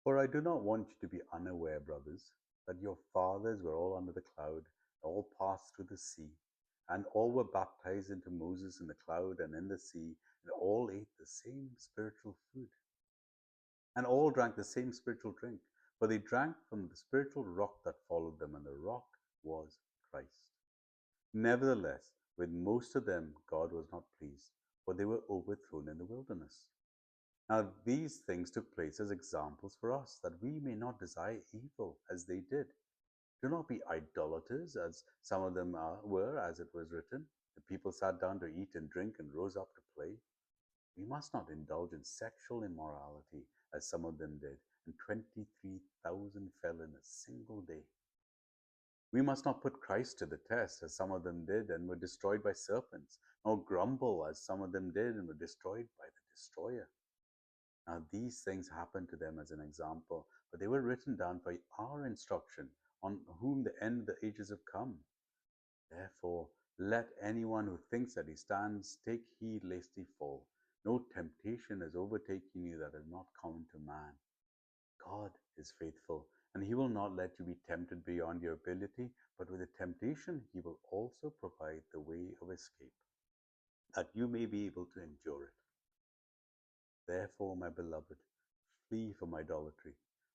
For I do not want you to be unaware, brothers, that your fathers were all under the cloud, all passed through the sea, and all were baptized into Moses in the cloud and in the sea, and all ate the same spiritual food, and all drank the same spiritual drink, for they drank from the spiritual rock that followed them, and the rock was Christ. Nevertheless, with most of them God was not pleased, for they were overthrown in the wilderness. Now these things took place as examples for us, that we may not desire evil as they did. Do not be idolaters, as some of them were, as it was written. The people sat down to eat and drink and rose up to play. We must not indulge in sexual immorality, as some of them did, and 23,000 fell in a single day. We must not put Christ to the test, as some of them did and were destroyed by serpents, nor grumble, as some of them did and were destroyed by the destroyer. Now these things happened to them as an example, but they were written down for our instruction, on whom the end of the ages have come. Therefore, let anyone who thinks that he stands take heed lest he fall. No temptation has overtaken you that is not common to man. God is faithful, and he will not let you be tempted beyond your ability, but with the temptation he will also provide the way of escape, that you may be able to endure it. Therefore, my beloved, flee from idolatry.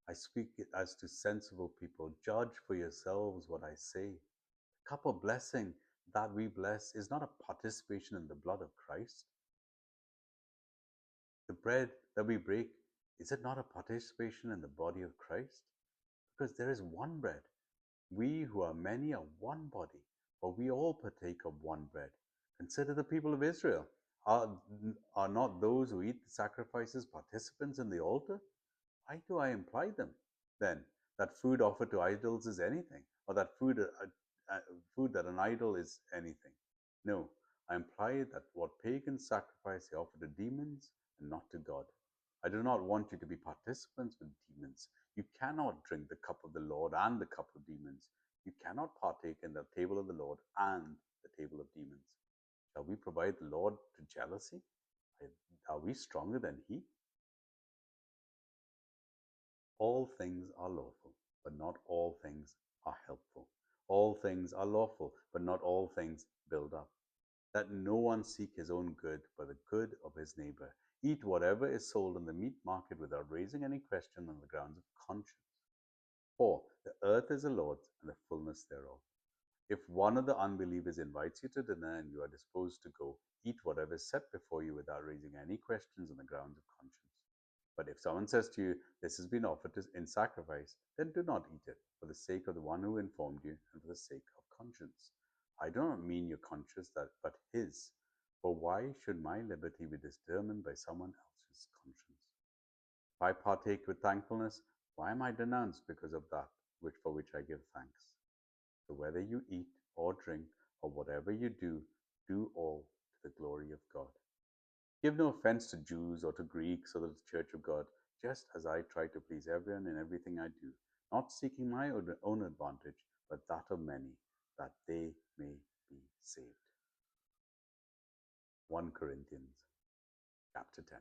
I speak as to sensible people. Judge for yourselves what I say. The cup of blessing that we bless is not a participation in the blood of Christ. The bread that we break, is it not a participation in the body of Christ? Because there is one bread. We who are many are one body, for we all partake of one bread. Consider the people of Israel. Are, are not those who eat the sacrifices participants in the altar? Why do I imply them, then, that food offered to idols is anything, or that food that an idol is anything? No, I imply that what pagans sacrifice they offer to demons and not to God. I do not want you to be participants with demons. You cannot drink the cup of the Lord and the cup of demons. You cannot partake in the table of the Lord and the table of demons. Shall we provide the Lord to jealousy? Are we stronger than He? All things are lawful, but not all things are helpful. All things are lawful, but not all things build up. Let no one seek his own good, but the good of his neighbor. Eat whatever is sold in the meat market without raising any question on the grounds of conscience. For the earth is the Lord's and the fullness thereof. If one of the unbelievers invites you to dinner and you are disposed to go, eat whatever is set before you without raising any questions on the grounds of conscience. But if someone says to you, "This has been offered in sacrifice," then do not eat it, for the sake of the one who informed you and for the sake of conscience. I do not mean your conscience, but his. For why should my liberty be determined by someone else's conscience? If I partake with thankfulness, why am I denounced because of that for which I give thanks? So whether you eat or drink or whatever you do all to the glory of God. Give no offense to Jews or to Greeks or to the church of God, just as I try to please everyone in everything I do, not seeking my own advantage, but that of many, that they may be saved. 1 Corinthians chapter 10.